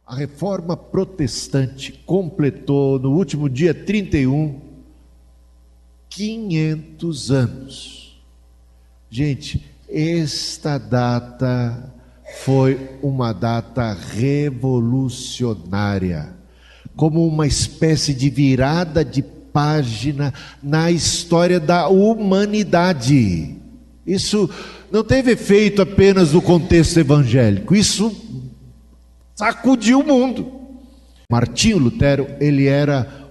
A Reforma Protestante completou no último dia 31, 500 anos. Gente, esta data foi uma data revolucionária, como uma espécie de virada de página na história da humanidade. Isso não teve efeito apenas no contexto evangélico, isso sacudiu o mundo. Martinho Lutero, ele era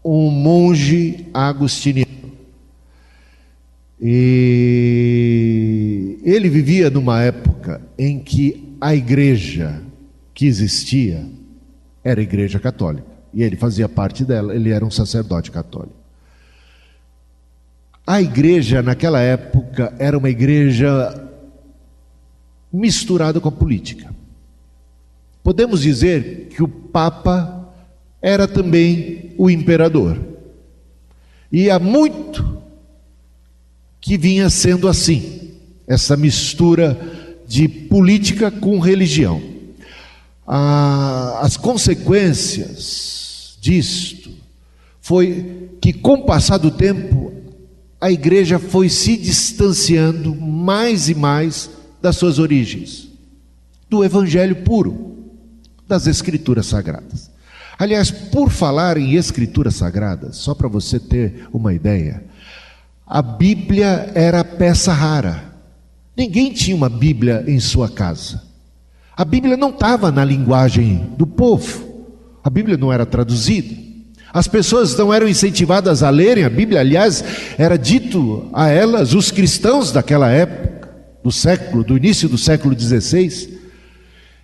um monge agostiniano. E ele vivia numa época em que a igreja que existia era a igreja católica. E ele fazia parte dela, ele era um sacerdote católico. A igreja naquela época era uma igreja misturada com a política. Podemos dizer que o Papa era também o imperador. E há muito que vinha sendo assim, essa mistura de política com religião. As consequências disto foi que, com o passar do tempo, a igreja foi se distanciando mais e mais das suas origens, do evangelho puro, das escrituras sagradas. Aliás, por falar em escrituras sagradas, só para você ter uma ideia, a Bíblia era peça rara. Ninguém tinha uma Bíblia em sua casa. A Bíblia não estava na linguagem do povo. A Bíblia não era traduzida. As pessoas não eram incentivadas a lerem a Bíblia. Aliás, era dito a elas, os cristãos daquela época, do início do século XVI,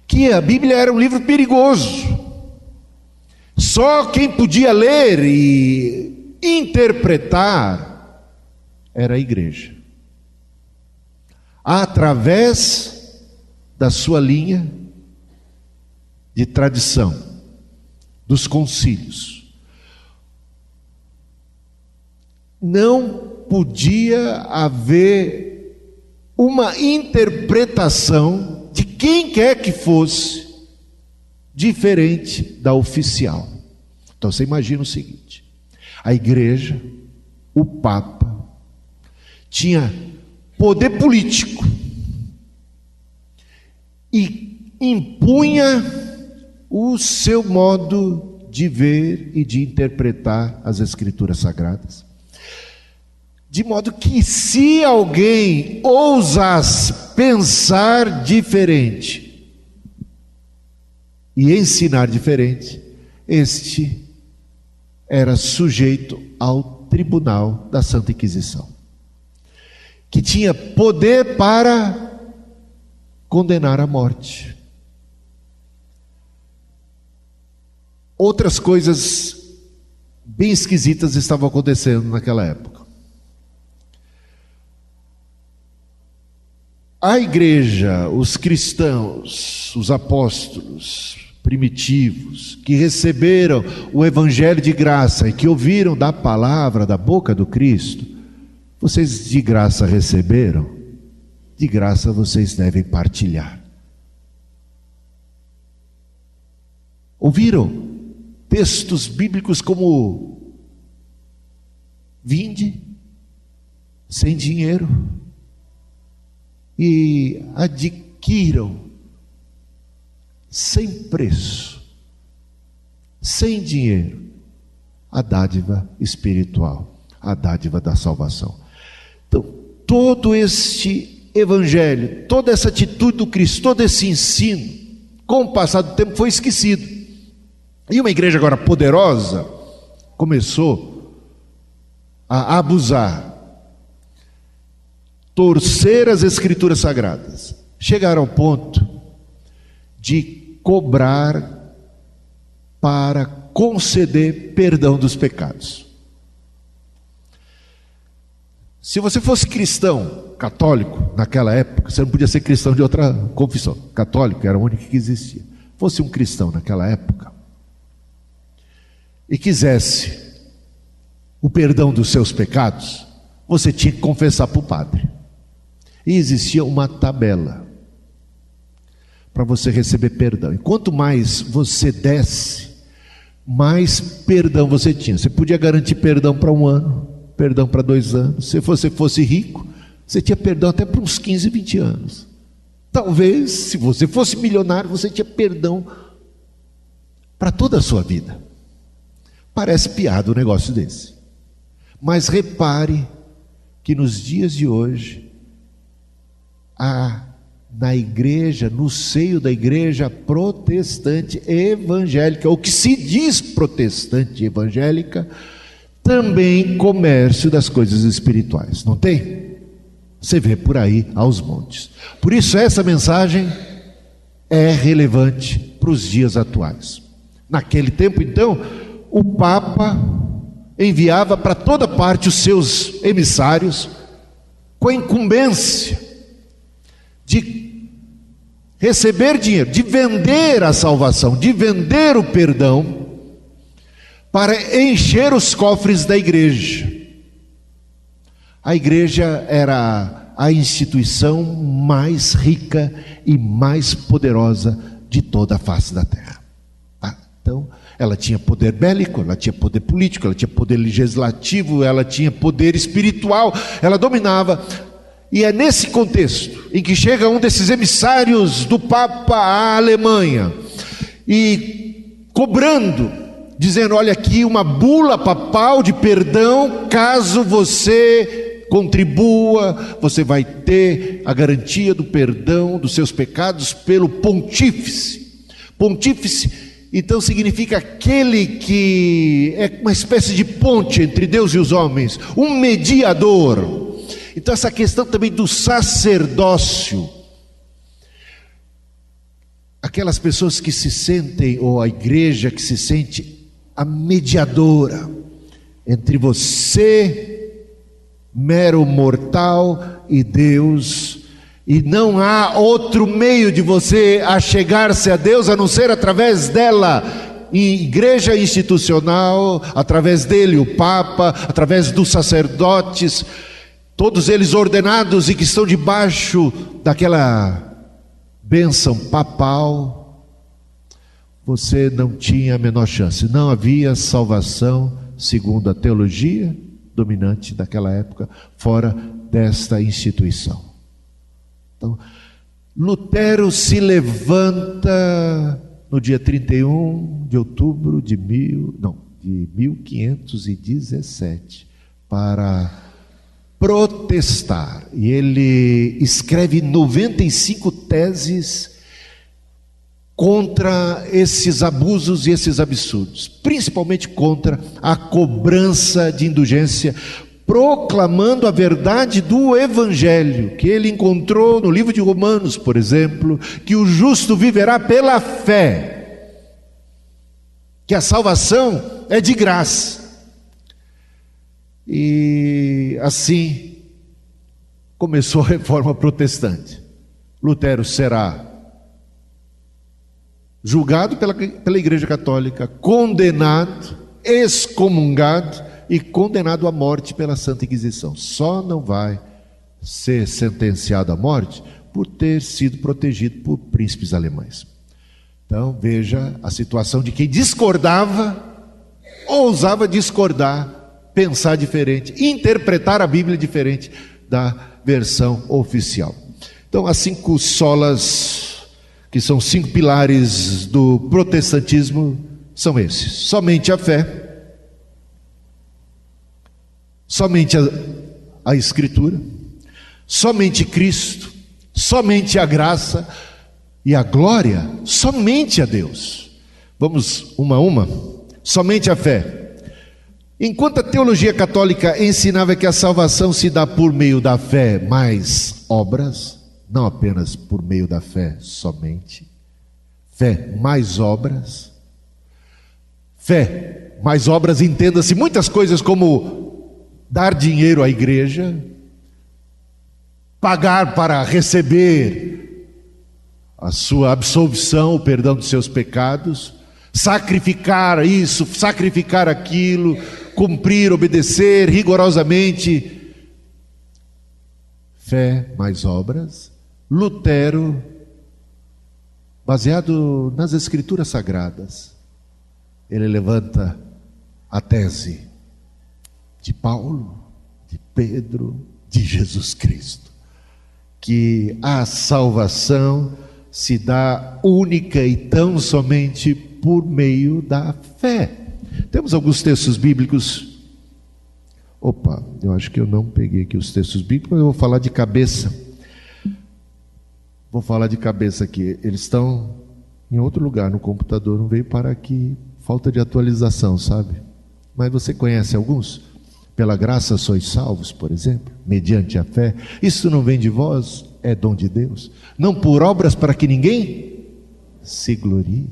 que a Bíblia era um livro perigoso. Só quem podia ler e interpretar era a igreja, através da sua linha de tradição, dos concílios. Não podia haver uma interpretação de quem quer que fosse diferente da oficial. Então você imagina o seguinte: a igreja, o Papa, tinha poder político e impunha o seu modo de ver e de interpretar as escrituras sagradas, de modo que, se alguém ousasse pensar diferente e ensinar diferente, este era sujeito ao tribunal da Santa Inquisição, que tinha poder para condenar à morte. Outras coisas bem esquisitas estavam acontecendo naquela época. A igreja, os cristãos, os apóstolos primitivos, que receberam o evangelho de graça e que ouviram da palavra, da boca do Cristo, vocês de graça receberam, de graça vocês devem partilhar. Ouviram textos bíblicos como: vinde sem dinheiro e adquiram sem preço, sem dinheiro, a dádiva espiritual, a dádiva da salvação. Então, todo este evangelho, toda essa atitude do Cristo, todo esse ensino, com o passar do tempo foi esquecido. E uma igreja agora poderosa começou a abusar, torcer as escrituras sagradas. Chegaram ao ponto de cobrar para conceder perdão dos pecados. Se você fosse cristão católico naquela época, você não podia ser cristão de outra confissão. Católico era a única que existia. Fosse um cristão naquela época e quisesse o perdão dos seus pecados, você tinha que confessar para o padre. E existia uma tabela. para você receber perdão. E quanto mais você desse, mais perdão você tinha. Você podia garantir perdão para 1 ano, perdão para 2 anos. Se você fosse rico, você tinha perdão até para uns 15, 20 anos. Talvez, se você fosse milionário, você tinha perdão para toda a sua vida. Parece piada um negócio desse. Mas repare que nos dias de hoje, na igreja, no seio da igreja protestante evangélica, ou que se diz protestante evangélica, também comércio das coisas espirituais, não tem? Você vê por aí aos montes. Por isso essa mensagem é relevante para os dias atuais. Naquele tempo, então, o Papa enviava para toda parte os seus emissários com a incumbência de receber dinheiro, de vender a salvação, de vender o perdão, para encher os cofres da igreja. A igreja era a instituição mais rica e mais poderosa de toda a face da terra. Então, ela tinha poder bélico, ela tinha poder político, ela tinha poder legislativo, ela tinha poder espiritual, ela dominava. E é nesse contexto em que chega um desses emissários do Papa à Alemanha e cobrando, dizendo: olha aqui uma bula papal de perdão, caso você contribua, você vai ter a garantia do perdão dos seus pecados pelo pontífice. Pontífice, então, significa aquele que é uma espécie de ponte entre Deus e os homens, um mediador. Então, essa questão também do sacerdócio, aquelas pessoas que se sentem, ou a igreja que se sente a mediadora entre você, mero mortal, e Deus, e não há outro meio de você achegar-se a Deus a não ser através dela, igreja institucional, através dele, o Papa, através dos sacerdotes, todos eles ordenados e que estão debaixo daquela bênção papal. Você não tinha a menor chance, não havia salvação segundo a teologia dominante daquela época, fora desta instituição. Então, Lutero se levanta no dia 31 de outubro de 1517 para protestar. E ele escreve 95 teses contra esses abusos e esses absurdos, principalmente contra a cobrança de indulgência, proclamando a verdade do Evangelho, que ele encontrou no livro de Romanos, por exemplo, que o justo viverá pela fé, que a salvação é de graça. E assim começou a reforma protestante. Lutero será julgado pela Igreja Católica, condenado, excomungado e condenado à morte pela Santa Inquisição. Só não vai ser sentenciado à morte por ter sido protegido por príncipes alemães. Então veja a situação de quem discordava, ousava discordar, pensar diferente, interpretar a Bíblia diferente da versão oficial. Então as 5 solas, que são 5 pilares do protestantismo, são esses: somente a fé, somente a Escritura, somente Cristo, somente a graça, e a glória somente a Deus. Vamos uma a uma. Somente a fé. Enquanto a teologia católica ensinava que a salvação se dá por meio da fé mais obras, não apenas por meio da fé somente, fé mais obras. Fé mais obras, entenda-se muitas coisas como dar dinheiro à igreja, pagar para receber a sua absolvição, o perdão dos seus pecados, sacrificar isso, sacrificar aquilo, cumprir, obedecer rigorosamente. Fé mais obras. Lutero baseado nas Escrituras Sagradas, ele levanta a tese de Paulo, de Pedro, de Jesus Cristo, que a salvação se dá única e tão somente por meio da fé. Temos alguns textos bíblicos. Eu acho que eu não peguei aqui os textos bíblicos, mas eu vou falar de cabeça. Vou falar de cabeça aqui. Eles estão em outro lugar no computador, não veio para aqui. Falta de atualização, sabe? Mas você conhece alguns? Pela graça sois salvos, por exemplo, mediante a fé. Isso não vem de vós, é dom de Deus. Não por obras para que ninguém se glorie,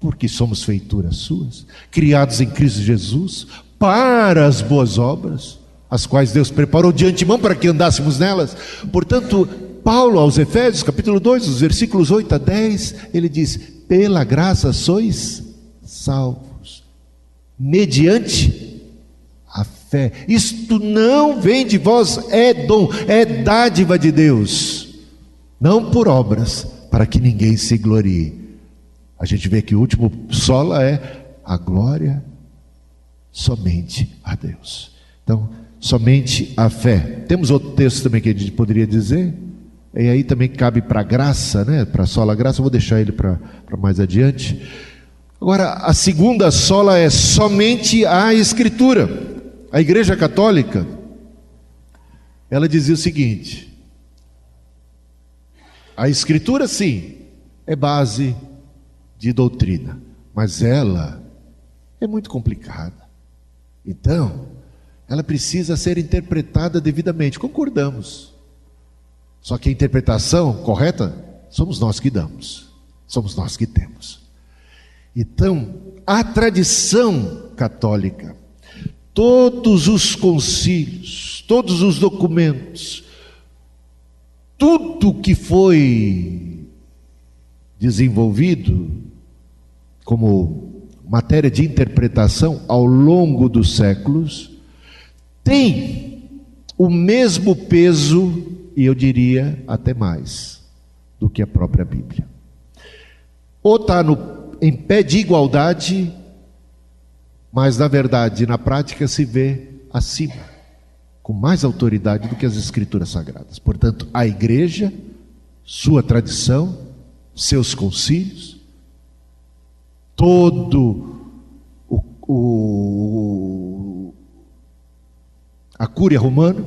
porque somos feituras suas, criados em Cristo Jesus, para as boas obras, as quais Deus preparou de antemão para que andássemos nelas. Portanto, Paulo aos Efésios, capítulo 2, os versículos 8 a 10, ele diz: pela graça sois salvos, mediante a fé. Isto não vem de vós, é dom, é dádiva de Deus, não por obras, para que ninguém se glorie. A gente vê que o último sola é a glória somente a Deus. Então, somente a fé. Temos outro texto também que a gente poderia dizer, e aí também cabe para a graça, né? Para a sola graça, eu vou deixar ele para mais adiante. Agora, a segunda sola é somente a Escritura. A Igreja Católica, ela dizia o seguinte: a Escritura sim, é base de doutrina, mas ela é muito complicada. Então, ela precisa ser interpretada devidamente. Concordamos. Só que a interpretação correta somos nós que damos, somos nós que temos. Então, a tradição católica, todos os concílios, todos os documentos, tudo que foi desenvolvido como matéria de interpretação ao longo dos séculos, tem o mesmo peso, e eu diria até mais, do que a própria Bíblia. Ou está em pé de igualdade, mas na verdade, na prática, se vê acima, com mais autoridade do que as Escrituras Sagradas. Portanto, a Igreja, sua tradição, seus concílios, todo a Cúria Romana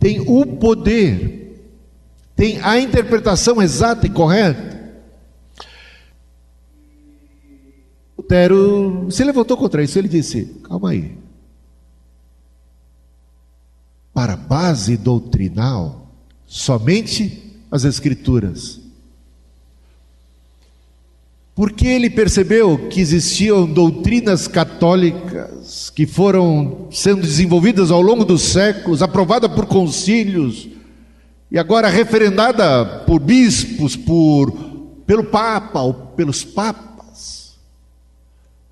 tem o poder, tem a interpretação exata e correta. Lutero se levantou contra isso. Ele disse: calma aí, para base doutrinal, somente as Escrituras. Porque ele percebeu que existiam doutrinas católicas que foram sendo desenvolvidas ao longo dos séculos, aprovada por concílios, e agora referendada por bispos, pelo Papa ou pelos papas,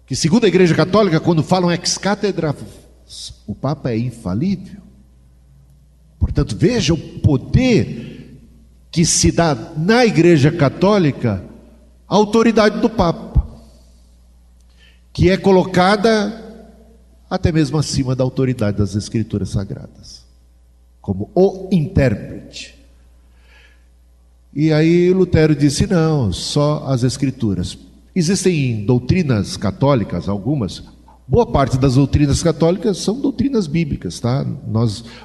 que segundo a Igreja Católica, quando falam ex cátedra, o Papa é infalível. Portanto, veja o poder que se dá na Igreja Católica, a autoridade do Papa, que é colocada até mesmo acima da autoridade das Escrituras Sagradas, como o intérprete. E aí Lutero disse: não, só as Escrituras. Existem doutrinas católicas, algumas, boa parte das doutrinas católicas são doutrinas bíblicas, tá?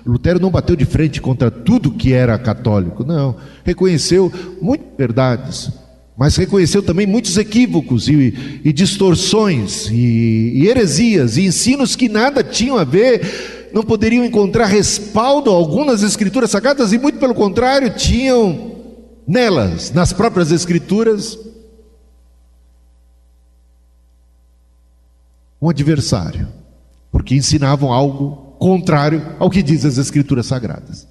Lutero não bateu de frente contra tudo que era católico, não. Reconheceu muitas verdades, mas reconheceu também muitos equívocos e distorções e heresias e ensinos que nada tinham a ver, não poderiam encontrar respaldo algum nas Escrituras Sagradas, e muito pelo contrário, tinham nelas, nas próprias Escrituras, um adversário, porque ensinavam algo contrário ao que diz as Escrituras Sagradas.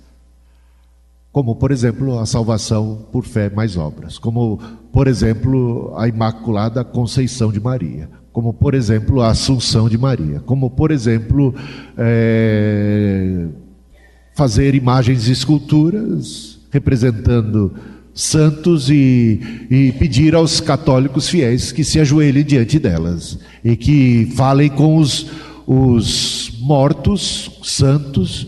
Como, por exemplo, a salvação por fé mais obras. Como, por exemplo, a Imaculada Conceição de Maria. Como, por exemplo, a Assunção de Maria. Como, por exemplo, fazer imagens e esculturas representando santos e pedir aos católicos fiéis que se ajoelhem diante delas e que falem com os mortos santos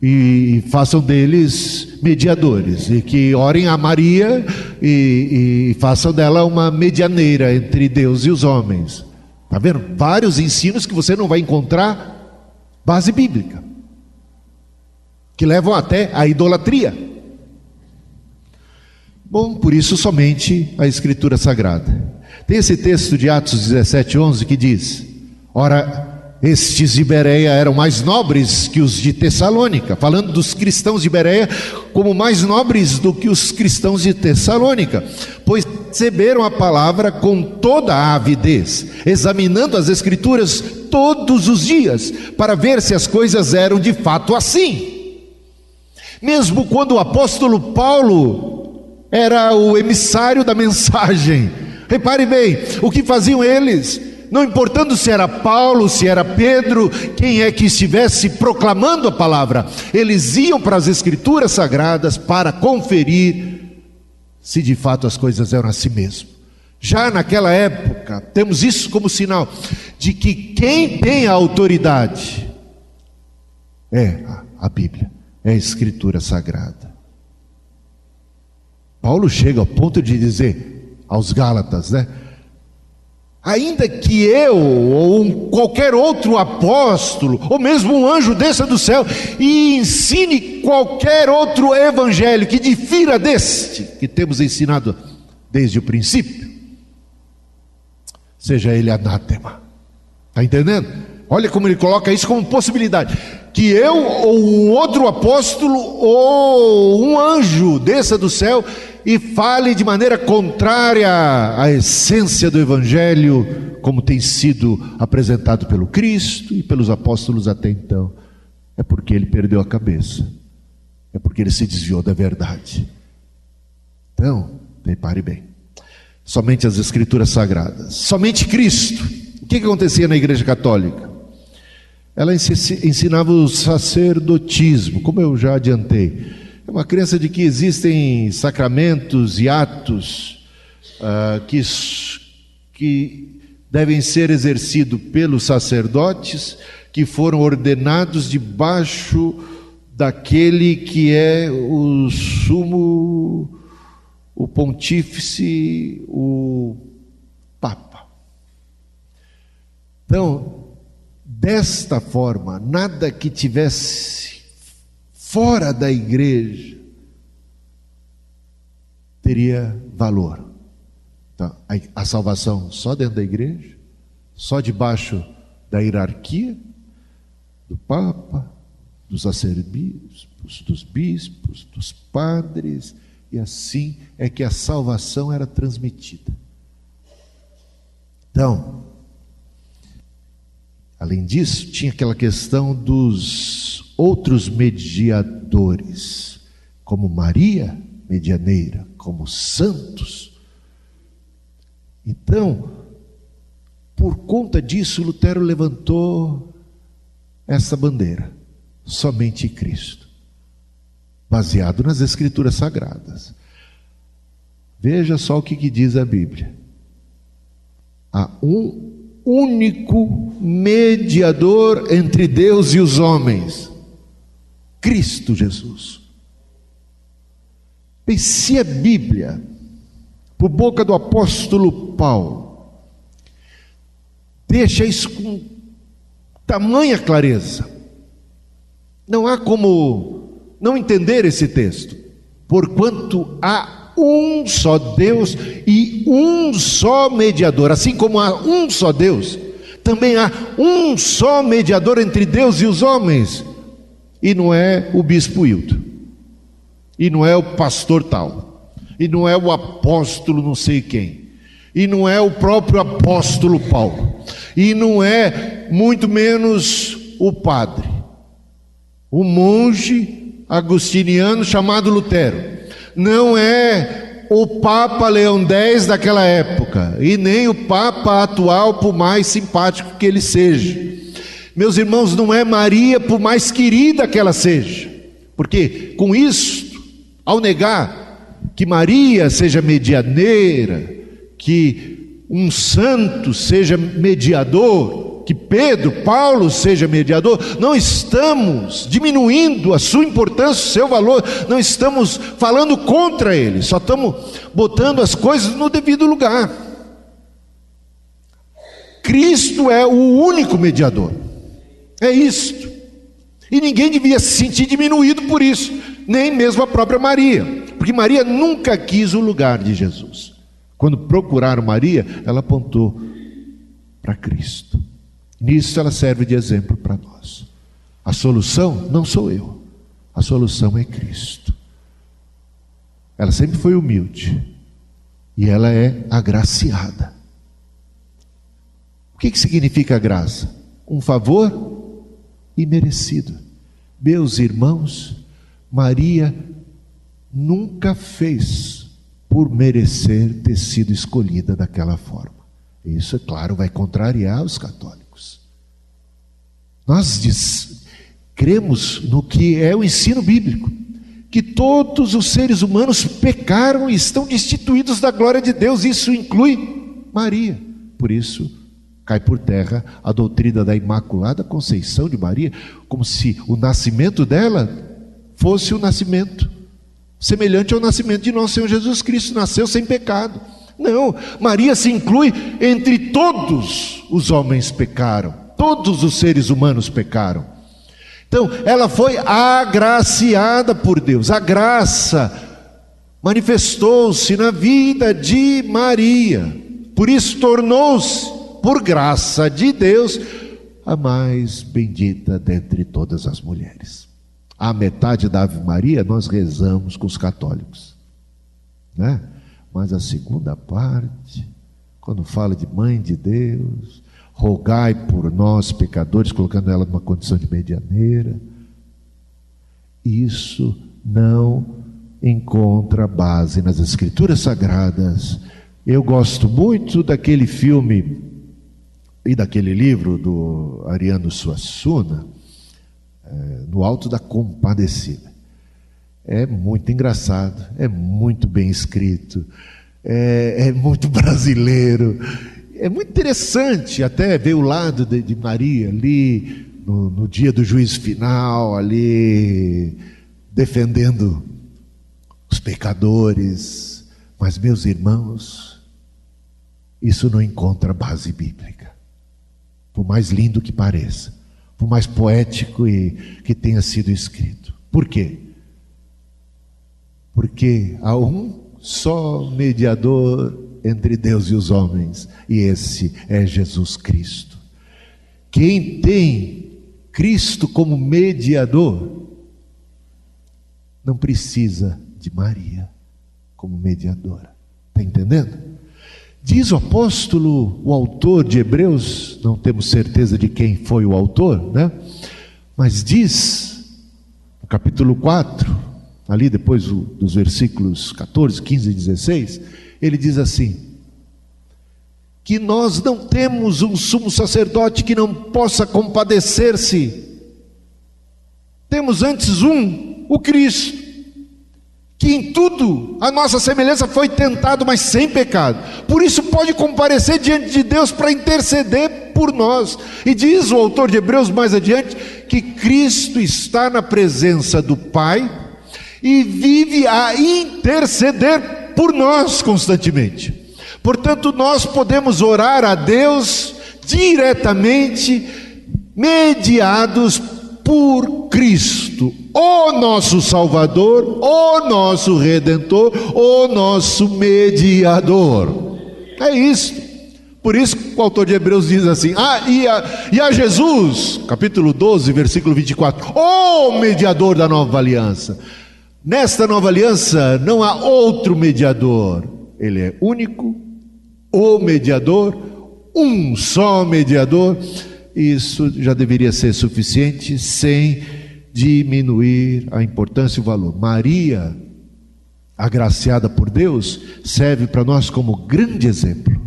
e façam deles mediadores, e que orem a Maria e façam dela uma medianeira entre Deus e os homens. Está vendo? Vários ensinos que você não vai encontrar base bíblica, que levam até à idolatria. Bom, por isso somente a Escritura Sagrada. Tem esse texto de Atos 17:11 que diz: ora, estes de Bereia eram mais nobres que os de Tessalônica, falando dos cristãos de Bereia como mais nobres do que os cristãos de Tessalônica, pois receberam a palavra com toda a avidez, examinando as Escrituras todos os dias, para ver se as coisas eram de fato assim. Mesmo quando o apóstolo Paulo era o emissário da mensagem, repare bem, o que faziam eles? Não importando se era Paulo, se era Pedro, quem é que estivesse proclamando a palavra, eles iam para as Escrituras Sagradas para conferir se de fato as coisas eram assim mesmo. Já naquela época, temos isso como sinal de que quem tem a autoridade é a Bíblia, é a Escritura Sagrada. Paulo chega ao ponto de dizer aos Gálatas, ainda que eu ou qualquer outro apóstolo, ou mesmo um anjo desça do céu e ensine qualquer outro evangelho que difira deste que temos ensinado desde o princípio, seja ele anátema. Está entendendo? Olha como ele coloca isso como possibilidade. Que eu ou um outro apóstolo ou um anjo desça do céu e fale de maneira contrária à essência do Evangelho, como tem sido apresentado pelo Cristo e pelos apóstolos até então. É porque ele perdeu a cabeça, é porque ele se desviou da verdade. Então, repare bem, somente as Escrituras Sagradas, somente Cristo. O que acontecia na Igreja Católica? Ela ensinava o sacerdotismo, como eu já adiantei. É uma crença de que existem sacramentos e atos que devem ser exercidos pelos sacerdotes, que foram ordenados debaixo daquele que é o sumo, o pontífice, o Papa. Então, desta forma, nada que tivesse fora da igreja teria valor. Então, a salvação só dentro da igreja, só debaixo da hierarquia do Papa, dos arcebispos, dos bispos, dos padres, e assim é que a salvação era transmitida. Então, além disso, tinha aquela questão dos outros mediadores, como Maria, medianeira, como santos. Então, por conta disso, Lutero levantou essa bandeira, somente Cristo, baseado nas Escrituras Sagradas. Veja só o que diz a Bíblia: há um único mediador entre Deus e os homens, Cristo Jesus. E se a Bíblia, por boca do apóstolo Paulo, deixa isso com tamanha clareza, não há como não entender esse texto, porquanto há um só Deus e um só mediador. Assim como há um só Deus, também há um só mediador entre Deus e os homens, e não é o bispo Hildo, e não é o pastor tal, e não é o apóstolo não sei quem, e não é o próprio apóstolo Paulo, e não é muito menos o padre, o monge agostiniano chamado Lutero, não é o Papa Leão X daquela época, e nem o Papa atual, por mais simpático que ele seja. Meus irmãos, não é Maria, por mais querida que ela seja, porque com isso, ao negar que Maria seja medianeira, que um santo seja mediador, que Pedro, Paulo seja mediador. Não estamos diminuindo a sua importância, o seu valor, não estamos falando contra ele, só estamos botando as coisas no devido lugar. Cristo é o único mediador, é isto, e ninguém devia se sentir diminuído por isso, nem mesmo a própria Maria, porque Maria nunca quis o lugar de Jesus. Quando procuraram Maria, ela apontou para Cristo. Nisso ela serve de exemplo para nós. A solução não sou eu, a solução é Cristo. Ela sempre foi humilde e ela é agraciada. O que significa a graça? Um favor imerecido. Meus irmãos, Maria nunca fez por merecer ter sido escolhida daquela forma. Isso, é claro, vai contrariar os católicos. Nós cremos no que é o ensino bíblico, que todos os seres humanos pecaram e estão destituídos da glória de Deus. Isso inclui Maria. Por isso, cai por terra a doutrina da Imaculada Conceição de Maria, como se o nascimento dela fosse o nascimento semelhante ao nascimento de nosso Senhor Jesus Cristo, nasceu sem pecado. Não, Maria se inclui entre todos os homens pecaram, todos os seres humanos pecaram. Então, ela foi agraciada por Deus. A graça manifestou-se na vida de Maria. Por isso tornou-se, por graça de Deus, a mais bendita dentre todas as mulheres. A metade da Ave Maria nós rezamos com os católicos, né? Mas a segunda parte, quando fala de Mãe de Deus, rogai por nós pecadores, colocando ela numa condição de medianeira, isso não encontra base nas Escrituras Sagradas. Eu gosto muito daquele filme e daquele livro do Ariano Suassuna, No Alto da Compadecida. É muito engraçado, é muito bem escrito, é muito brasileiro, é muito interessante até ver o lado de Maria ali no dia do juízo final, ali defendendo os pecadores. Mas, meus irmãos, isso não encontra base bíblica, por mais lindo que pareça, por mais poético que tenha sido escrito. Por quê? Porque há um só mediador entre Deus e os homens, e esse é Jesus Cristo. Quem tem Cristo como mediador não precisa de Maria como mediadora. Está entendendo? Diz o apóstolo, o autor de Hebreus, não temos certeza de quem foi o autor, né? Mas diz, no capítulo 4, ali depois dos versículos 14, 15 e 16, ele diz assim, que nós não temos um sumo sacerdote que não possa compadecer-se. Temos antes o Cristo, que em tudo a nossa semelhança foi tentado, mas sem pecado. Por isso pode comparecer diante de Deus para interceder por nós. E diz o autor de Hebreus mais adiante, que Cristo está na presença do Pai e vive a interceder por nós constantemente. Portanto, nós podemos orar a Deus diretamente, mediados por Cristo, o nosso Salvador, o nosso Redentor, o nosso mediador. É isso. Por isso que o autor de Hebreus diz assim, e a Jesus, capítulo 12, versículo 24, o mediador da nova aliança. Nesta nova aliança não há outro mediador, ele é único, o mediador, um só mediador. Isso já deveria ser suficiente, sem diminuir a importância e o valor. Maria, agraciada por Deus, serve para nós como grande exemplo.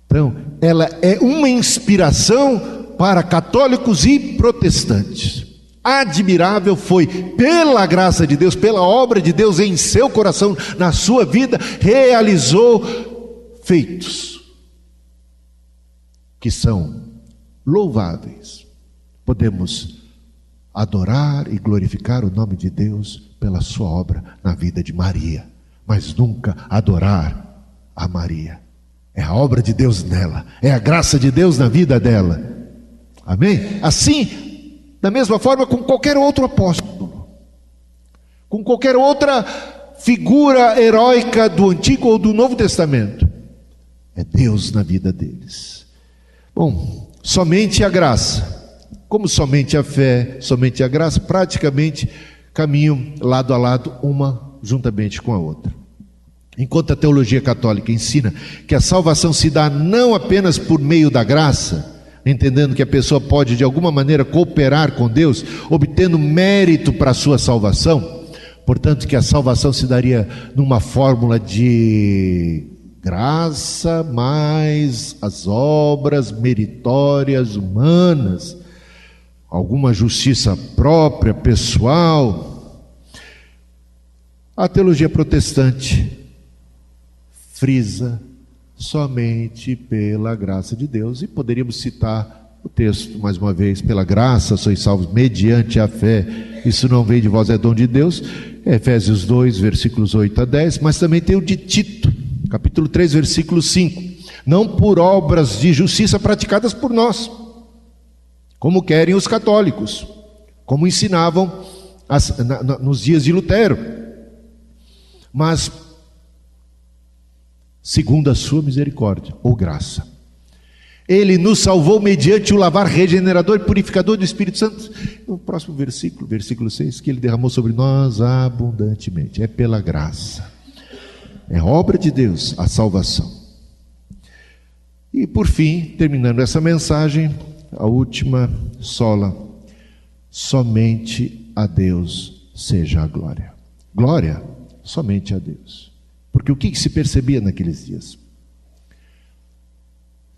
Então, ela é uma inspiração para católicos e protestantes. admirável foi, pela graça de Deus, pela obra de Deus em seu coração, na sua vida, realizou feitos que são louváveis. Podemos adorar e glorificar o nome de Deus pela sua obra na vida de Maria, mas nunca adorar a Maria. É a obra de Deus nela, é a graça de Deus na vida dela. Amém? Assim, da mesma forma com qualquer outro apóstolo, com qualquer outra figura heróica do Antigo ou do Novo Testamento, é Deus na vida deles. Bom, somente a graça, como somente a fé, somente a graça, praticamente caminham lado a lado, uma juntamente com a outra. Enquanto a teologia católica ensina que a salvação se dá não apenas por meio da graça, entendendo que a pessoa pode de alguma maneira cooperar com Deus, obtendo mérito para a sua salvação, portanto que a salvação se daria numa fórmula de graça mais as obras meritórias humanas, alguma justiça própria, pessoal. A teologia protestante frisa somente pela graça de Deus, e poderíamos citar o texto mais uma vez: pela graça sois salvos mediante a fé, isso não vem de vós, é dom de Deus. Efésios 2, versículos 8 a 10, mas também tem o de Tito, capítulo 3, versículo 5, não por obras de justiça praticadas por nós, como querem os católicos, como ensinavam nos dias de Lutero, mas segundo a sua misericórdia ou graça. Ele nos salvou mediante o lavar regenerador e purificador do Espírito Santo. No próximo versículo, versículo 6, que ele derramou sobre nós abundantemente. É pela graça, é obra de Deus a salvação. E por fim, terminando essa mensagem, a última sola: somente a Deus seja a glória. Glória somente a Deus. Porque o que se percebia naqueles dias?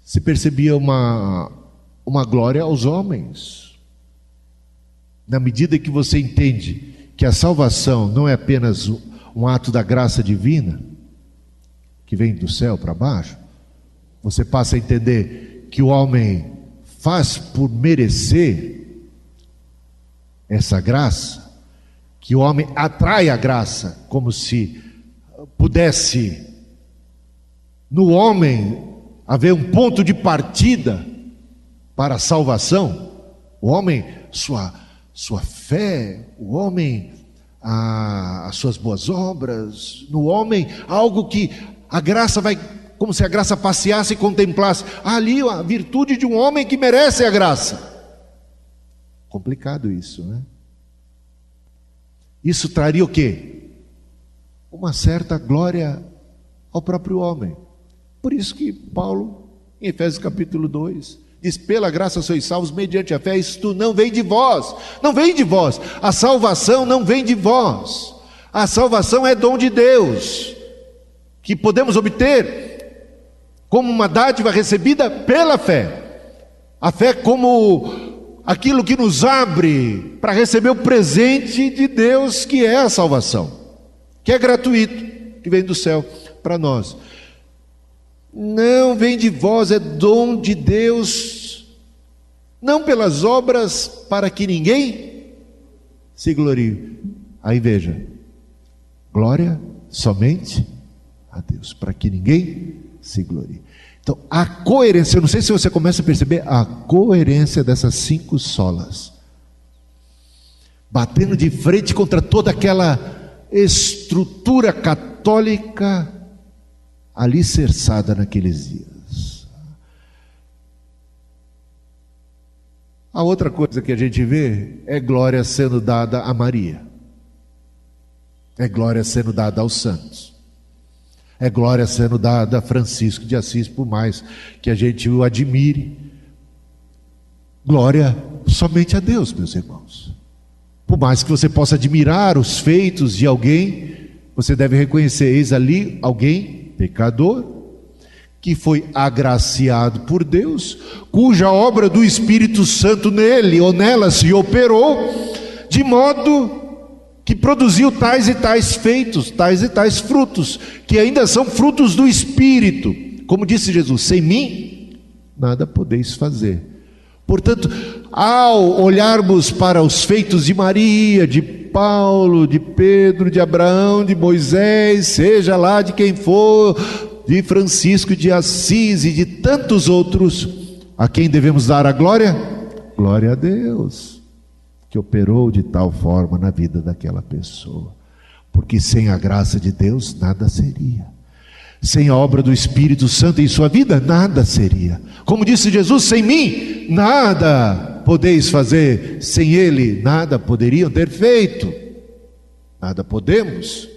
Se percebia uma glória aos homens. Na medida que você entende que a salvação não é apenas um ato da graça divina, que vem do céu para baixo, você passa a entender que o homem faz por merecer essa graça, que o homem atrai a graça, como se pudesse no homem haver um ponto de partida para a salvação. O homem, sua fé, o homem, as suas boas obras, no homem algo que a graça vai, como se a graça passeasse e contemplasse. Ali a virtude de um homem que merece a graça. Complicado isso, né? Isso traria o quê? Uma certa glória ao próprio homem. Por isso que Paulo, em Efésios capítulo 2, diz: pela graça sois salvos mediante a fé. Isto não vem de vós, não vem de vós. A salvação não vem de vós. A salvação é dom de Deus, que podemos obter como uma dádiva recebida pela fé. A fé como aquilo que nos abre para receber o presente de Deus, que é a salvação, que é gratuito, que vem do céu para nós. Não vem de vós, é dom de Deus, não pelas obras, para que ninguém se glorie. Aí veja, glória somente a Deus, para que ninguém se glorie. Então, a coerência, eu não sei se você começa a perceber a coerência dessas 5 solas, batendo de frente contra toda aquela estrutura católica alicerçada naqueles dias. A outra coisa que a gente vê é glória sendo dada a Maria, é glória sendo dada aos santos, é glória sendo dada a Francisco de Assis, por mais que a gente o admire. Glória somente a Deus, meus irmãos. Por mais que você possa admirar os feitos de alguém, você deve reconhecer: eis ali alguém pecador, que foi agraciado por Deus, cuja obra do Espírito Santo nele ou nela se operou, de modo que produziu tais e tais feitos, tais e tais frutos, que ainda são frutos do Espírito. Como disse Jesus: sem mim nada podeis fazer. Portanto, ao olharmos para os feitos de Maria, de Paulo, de Pedro, de Abraão, de Moisés, seja lá de quem for, de Francisco de Assis e de tantos outros, a quem devemos dar a glória? Glória a Deus, que operou de tal forma na vida daquela pessoa, porque sem a graça de Deus nada seria, sem a obra do Espírito Santo em sua vida nada seria. Como disse Jesus: sem mim nada podeis fazer, sem Ele nada poderiam ter feito, nada podemos,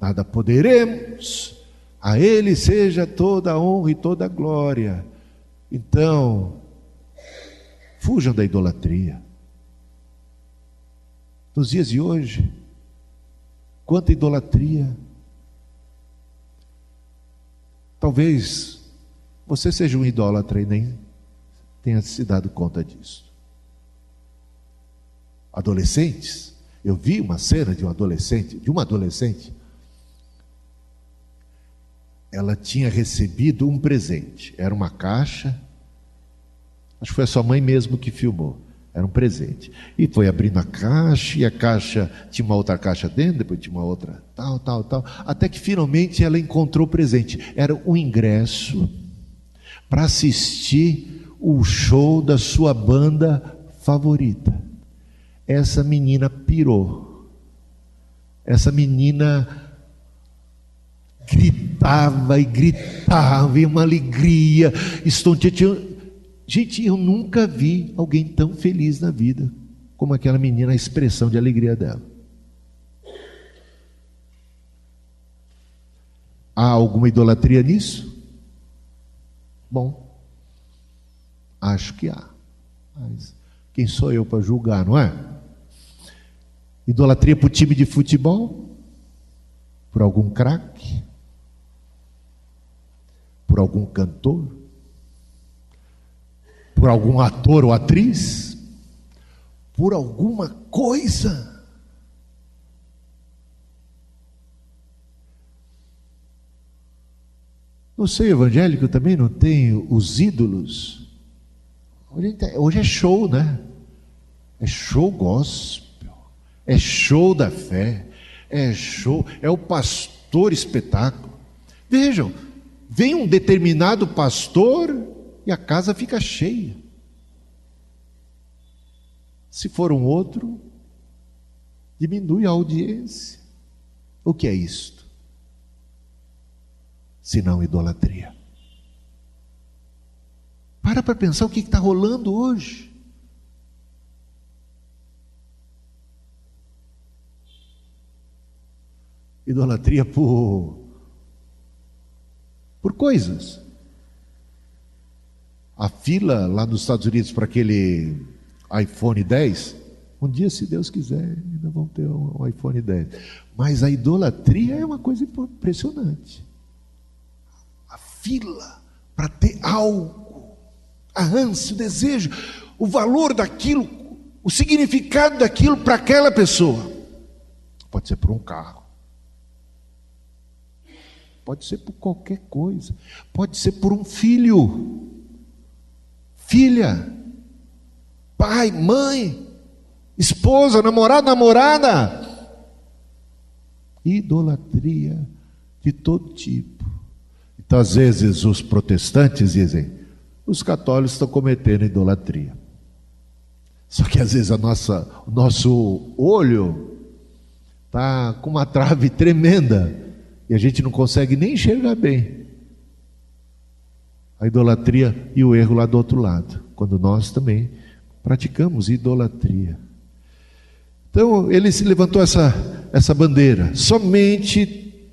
nada poderemos. A Ele seja toda a honra e toda a glória. Então, fujam da idolatria. Nos dias de hoje, quanta idolatria. Talvez você seja um idólatra e nem tenha se dado conta disso. Adolescentes, eu vi uma cena de uma adolescente. Ela tinha recebido um presente, era uma caixa, acho que foi a sua mãe mesmo que filmou, era um presente, e foi abrindo a caixa, e a caixa tinha uma outra caixa dentro, depois tinha uma outra, tal, até que finalmente ela encontrou o presente. Era um ingresso para assistir o show da sua banda favorita. Essa menina pirou, essa menina gritava e uma alegria estonteante. Gente, eu nunca vi alguém tão feliz na vida como aquela menina, a expressão de alegria dela. Há alguma idolatria nisso? Bom, acho que há, mas quem sou eu para julgar, não é? Idolatria por time de futebol? Por algum craque? Por algum cantor? Por algum ator ou atriz? Por alguma coisa? No seio evangélico também não tem os ídolos. Hoje é show, né? É show gospel, é show da fé, é show, é o pastor espetáculo. Vejam, vem um determinado pastor e a casa fica cheia. Se for um outro, diminui a audiência. O que é isto? Senão idolatria. Para pensar o que está rolando hoje. Idolatria por coisas. A fila lá nos Estados Unidos para aquele iPhone 10, um dia, se Deus quiser, ainda vão ter um iPhone 10. Mas a idolatria é uma coisa impressionante. A fila para ter algo, a ânsia, o desejo, o valor daquilo, o significado daquilo para aquela pessoa. Pode ser por um carro, pode ser por qualquer coisa, pode ser por um filho, filha, pai, mãe, esposa, namorado, namorada. Idolatria de todo tipo. Então, às vezes, os protestantes dizem: os católicos estão cometendo idolatria. Só que às vezes o nosso olho está com uma trave tremenda e a gente não consegue nem enxergar bem a idolatria e o erro lá do outro lado, quando nós também praticamos idolatria. Então ele se levantou essa bandeira: somente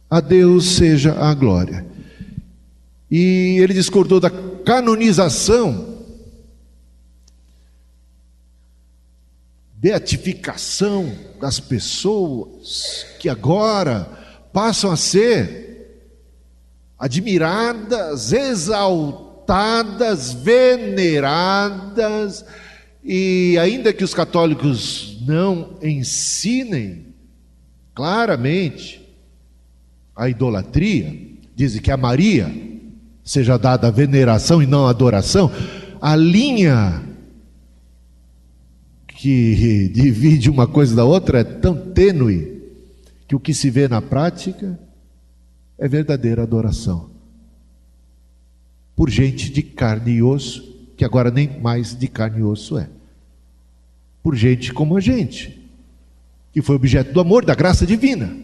a Deus seja a glória. E ele discordou da canonização, beatificação das pessoas que agora passam a ser admiradas, exaltadas, veneradas E ainda que os católicos não ensinem claramente a idolatria, dizem que a Maria seja dada a veneração e não a adoração, a linha que divide uma coisa da outra é tão tênue que o que se vê na prática é verdadeira adoração por gente de carne e osso, que agora nem mais de carne e osso é, por gente como a gente, que foi objeto do amor, da graça divina,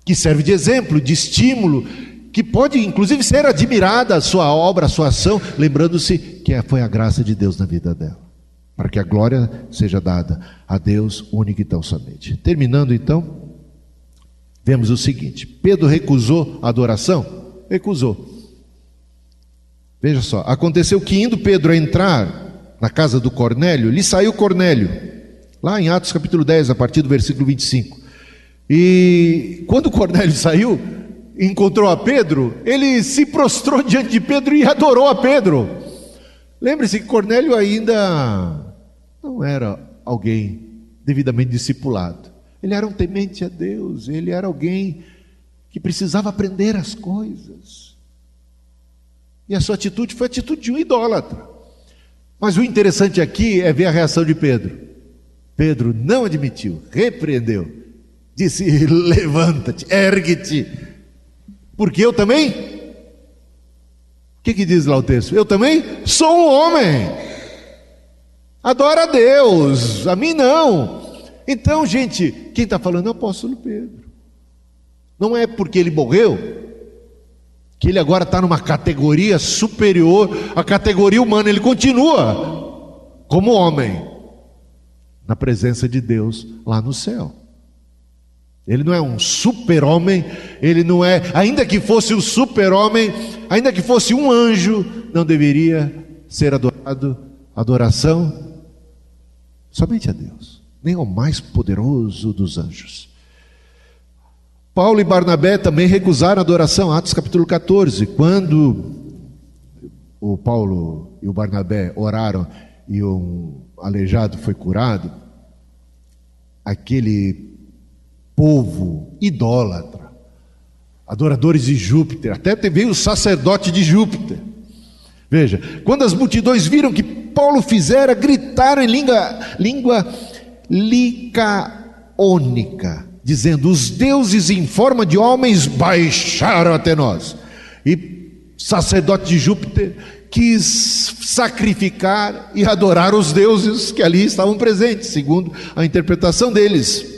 que serve de exemplo, de estímulo, que pode inclusive ser admirada a sua obra, a sua ação, lembrando-se que foi a graça de Deus na vida dela, para que a glória seja dada a Deus único e tão somente. Terminando então, vemos o seguinte: Pedro recusou a adoração? Recusou. Veja só, aconteceu que indo Pedro a entrar na casa do Cornélio, lhe saiu Cornélio, lá em Atos capítulo 10, a partir do versículo 25. E quando Cornélio saiu, encontrou a Pedro, ele se prostrou diante de Pedro e adorou a Pedro. Lembre-se que Cornélio ainda não era alguém devidamente discipulado. Ele era um temente a Deus, ele era alguém que precisava aprender as coisas. E a sua atitude foi a atitude de um idólatra. Mas o interessante aqui é ver a reação de Pedro. Pedro não admitiu, repreendeu, disse: levanta-te, ergue-te, porque eu também... O que diz lá o texto? Eu também sou um homem, adora a Deus, a mim não. Então, gente, quem está falando é o apóstolo Pedro. Não é porque ele morreu que ele agora está numa categoria superior à categoria humana. Ele continua como homem na presença de Deus lá no céu. Ele não é um super-homem, ele não é, ainda que fosse um super-homem, ainda que fosse um anjo, não deveria ser adorado, adoração somente a Deus, nem ao mais poderoso dos anjos. Paulo e Barnabé também recusaram a adoração, Atos capítulo 14, quando o Paulo e o Barnabé oraram e um aleijado foi curado, aquele povo idólatra, adoradores de Júpiter, até veio o sacerdote de Júpiter. Veja, quando as multidões viram que Paulo fizera, gritaram em língua licaônica, dizendo: os deuses em forma de homens baixaram até nós. E sacerdote de Júpiter quis sacrificar e adorar os deuses que ali estavam presentes, segundo a interpretação deles.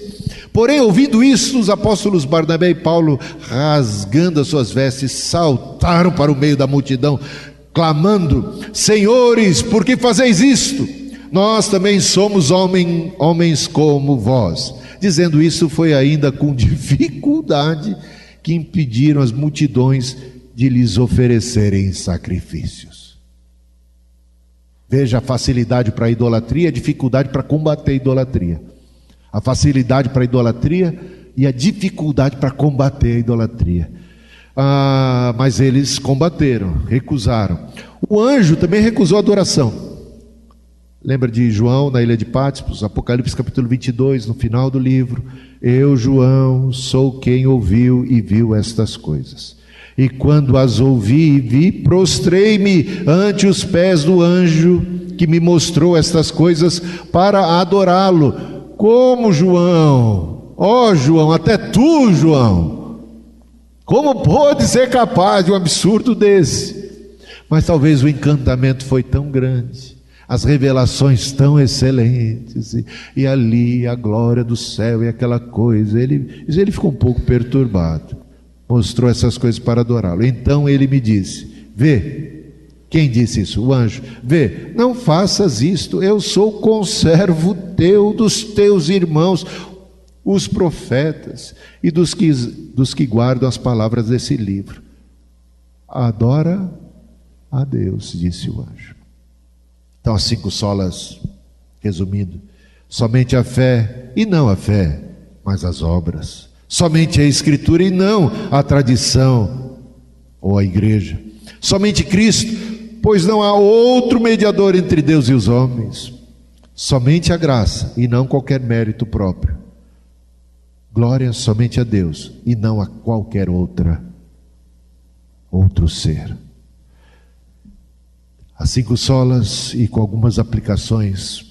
Porém, ouvindo isso, os apóstolos Barnabé e Paulo, rasgando as suas vestes, saltaram para o meio da multidão, clamando: senhores, por que fazeis isto? Nós também somos homens como vós. Dizendo isso, foi ainda com dificuldade que impediram as multidões de lhes oferecerem sacrifícios. Veja a facilidade para a idolatria, a dificuldade para combater a idolatria. A facilidade para a idolatria e a dificuldade para combater a idolatria. Mas eles combateram, recusaram. O anjo também recusou a adoração. Lembra de João na ilha de Patmos, Apocalipse capítulo 22, no final do livro: eu, João, sou quem ouviu e viu estas coisas. E quando as ouvi e vi, prostrei-me ante os pés do anjo que me mostrou estas coisas para adorá-lo. Como João? Ó João, até tu, João, como pôde ser capaz de um absurdo desse? Mas talvez o encantamento foi tão grande, as revelações tão excelentes, e ali a glória do céu e aquela coisa, ele ficou um pouco perturbado, mostrou essas coisas para adorá-lo. Então ele me disse: vê. Quem disse isso? O anjo. Vê, não faças isto, eu sou conservo teu, dos teus irmãos, os profetas, e dos que guardam as palavras desse livro. Adora a Deus, disse o anjo. Então, as 5 solas, resumindo: somente a fé e não a fé, mas as obras. Somente a Escritura e não a tradição ou a igreja. Somente Cristo pois não há outro mediador entre Deus e os homens, somente a graça e não qualquer mérito próprio. Glória somente a Deus e não a qualquer outro ser. As 5 solas e com algumas aplicações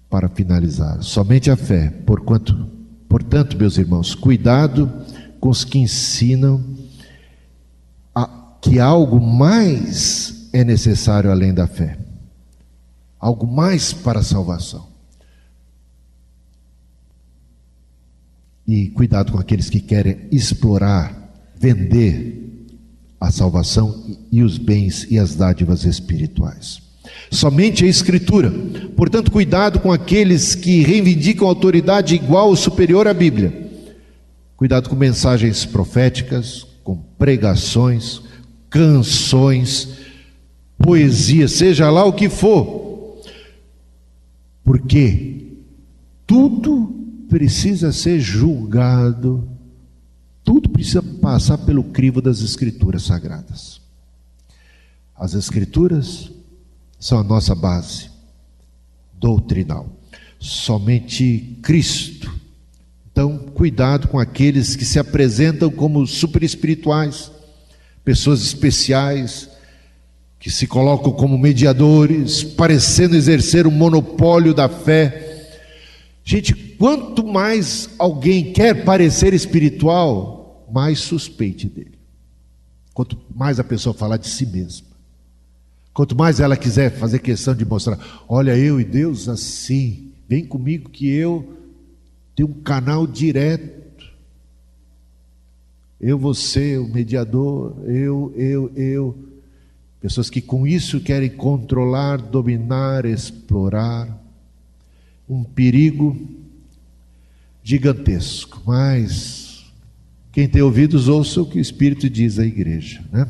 para finalizar. Somente a fé, portanto, meus irmãos, cuidado com os que ensinam que algo mais é necessário além da fé. Algo mais para a salvação. E cuidado com aqueles que querem explorar, vender a salvação e os bens e as dádivas espirituais. Somente a Escritura. Portanto, cuidado com aqueles que reivindicam autoridade igual ou superior à Bíblia. Cuidado com mensagens proféticas, com pregações, canções, poesia, seja lá o que for. Porque tudo precisa ser julgado, tudo precisa passar pelo crivo das Escrituras Sagradas. As Escrituras são a nossa base doutrinal. Somente Cristo. Então, cuidado com aqueles que se apresentam como super espirituais, pessoas especiais, que se colocam como mediadores, parecendo exercer o monopólio da fé. Gente, quanto mais alguém quer parecer espiritual, mais suspeite dele. Quanto mais a pessoa falar de si mesma. Quanto mais ela quiser fazer questão de mostrar, olha, eu e Deus assim, vem comigo que eu tenho um canal direto. Eu vou ser o mediador, eu. Pessoas que com isso querem controlar, dominar, explorar. Um perigo gigantesco. Mas quem tem ouvidos, ouça o que o Espírito diz à igreja, né?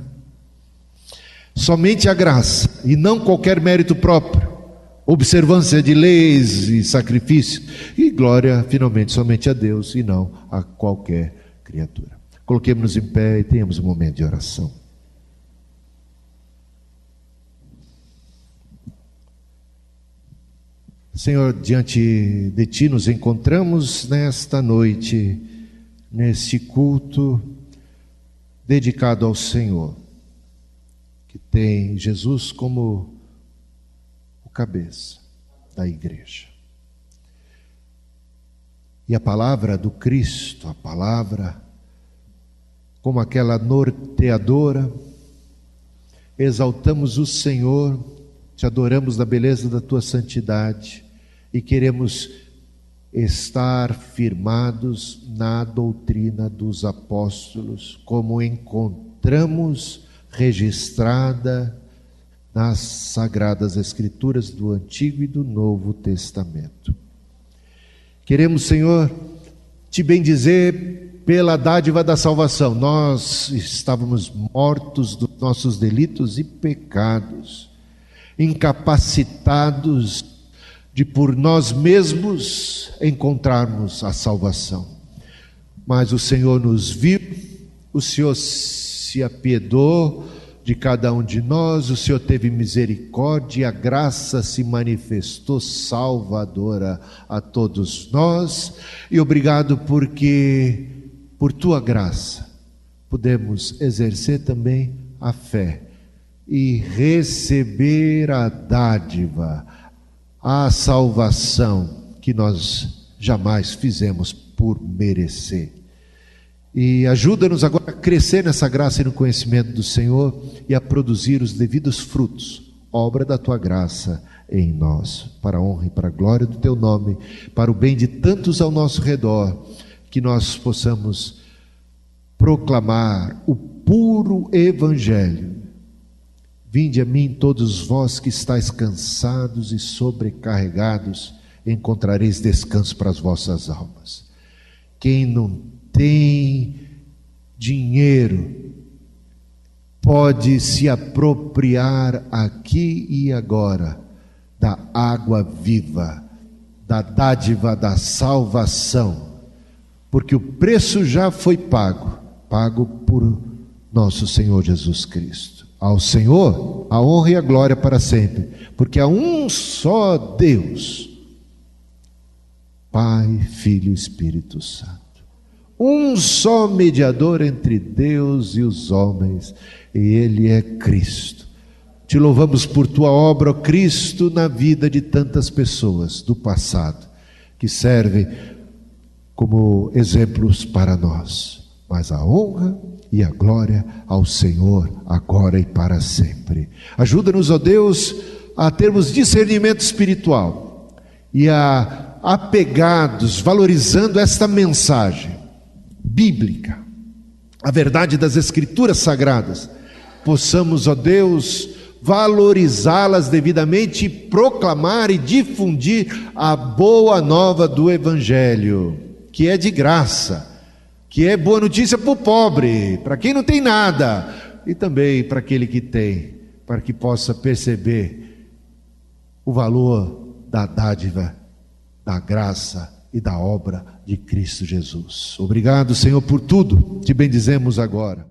Somente a graça, e não qualquer mérito próprio, observância de leis e sacrifícios, e glória finalmente somente a Deus e não a qualquer criatura. Coloquemos-nos em pé e tenhamos um momento de oração. Senhor, diante de Ti nos encontramos nesta noite, neste culto dedicado ao Senhor, que tem Jesus como o cabeça da igreja. E a palavra do Cristo, a palavra como aquela norteadora, exaltamos o Senhor, te adoramos na beleza da Tua santidade e queremos estar firmados na doutrina dos apóstolos, como encontramos registrada nas Sagradas Escrituras do Antigo e do Novo Testamento. Queremos, Senhor, te bendizer pela dádiva da salvação. Nós estávamos mortos dos nossos delitos e pecados, incapacitados de por nós mesmos encontrarmos a salvação. Mas o Senhor nos viu, o Senhor se apiedou de cada um de nós, o Senhor teve misericórdia e a graça se manifestou salvadora a todos nós. E obrigado porque por Tua graça podemos exercer também a fé e receber a dádiva, a salvação que nós jamais fizemos por merecer. E ajuda-nos agora a crescer nessa graça e no conhecimento do Senhor e a produzir os devidos frutos, obra da Tua graça em nós, para a honra e para a glória do Teu nome, para o bem de tantos ao nosso redor, que nós possamos proclamar o puro Evangelho. Vinde a mim todos vós que estáis cansados e sobrecarregados, encontrareis descanso para as vossas almas. Quem não tem dinheiro pode se apropriar aqui e agora da água viva, da dádiva da salvação, porque o preço já foi pago por nosso Senhor Jesus Cristo. Ao Senhor a honra e a glória para sempre, porque há um só Deus, Pai, Filho e Espírito Santo. Um só mediador entre Deus e os homens, e Ele é Cristo. Te louvamos por tua obra, ó Cristo, na vida de tantas pessoas do passado, que servem como exemplos para nós. Mas a honra e a glória ao Senhor, agora e para sempre. Ajuda-nos, ó Deus, a termos discernimento espiritual e a apegados, valorizando esta mensagem bíblica, a verdade das Escrituras Sagradas, possamos, ó Deus, valorizá-las devidamente e proclamar e difundir a boa nova do Evangelho, que é de graça, que é boa notícia para o pobre, para quem não tem nada, e também para aquele que tem, para que possa perceber o valor da dádiva, da graça e da obra de Cristo Jesus. Obrigado, Senhor, por tudo. Te bendizemos agora.